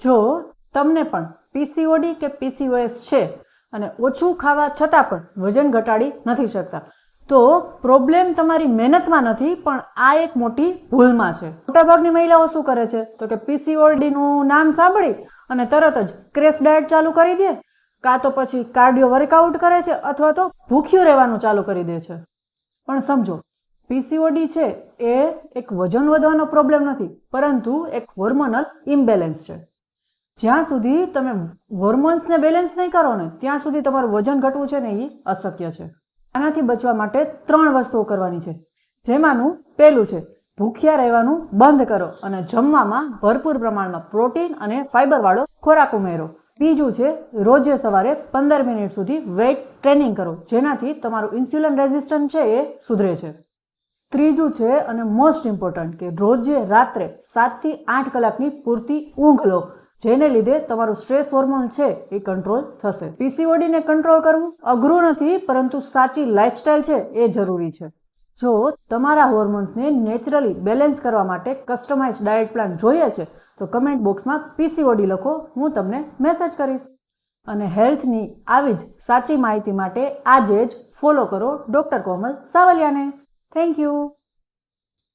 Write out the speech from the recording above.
જો તમને પણ પીસીઓડી કે પીસીઓએસ છે અને ઓછું ખાવા છતાં પણ વજન ઘટાડી નથી શકતા, તો પ્રોબ્લેમ તમારી મહેનતમાં નથી, પણ આ એક મોટી ભૂલમાં છે. મોટાભાગની મહિલાઓ શું કરે છે તો કે પીસીઓડીનું નામ સાંભળી અને તરત જ ક્રેશ ડાયટ ચાલુ કરી દે, કાં તો પછી કાર્ડિયો વર્કઆઉટ કરે છે, અથવા તો ભૂખ્યું રહેવાનું ચાલુ કરી દે છે. પણ સમજો, પીસીઓડી છે એ એક વજન વધવાનો પ્રોબ્લેમ નથી, પરંતુ એક હોર્મોનલ ઇમ્બેલેન્સ છે. જ્યાં સુધી તમે હોર્મોન્સને બેલેન્સ નહીં કરો ને ત્યાં સુધી તમારું વજન ઘટવું છે ને એ અશક્ય છે. આનાથી બચવા માટે 3 વસ્તુઓ કરવાની છે, જેમાંનું પહેલું છે ભૂખ્યા રહેવાનું બંધ કરો અને જમવામાં ભરપૂર પ્રમાણમાં પ્રોટીન અને ફાઈબરવાળો ખોરાક ઉમેરો. બીજું છે રોજે સવારે 15 મિનિટ સુધી વેઇટ ટ્રેનિંગ કરો, જેનાથી તમારું ઇન્સ્યુલિન રેઝિસ્ટન્સ છે એ સુધરે છે. ત્રીજું છે અને મોસ્ટ ઇમ્પોર્ટન્ટ કે રોજે રાત્રે 7 થી 8 કલાકની પૂરતી ઊંઘ લો, જેને લીધે તમારું સ્ટ્રેસ હોર્મોન છે એ કંટ્રોલ થશે. પીસીઓડીને કંટ્રોલ કરવું અઘરું નથી, પરંતુ સાચી લાઇફસ્ટાઇલ છે એ જરૂરી છે. જો તમારા હોર્મોન્સને નેચરલી બેલેન્સ કરવા માટે કસ્ટમાઇઝ ડાયટ પ્લાન જોઈએ છે તો કમેન્ટ બોક્સમાં પીસીઓડી લખો, હું તમને મેસેજ કરીશ. અને હેલ્થની આવી જ સાચી માહિતી માટે આજે જ ફોલો કરો ડોક્ટર કોમલ સાવલિયાને. Thank you.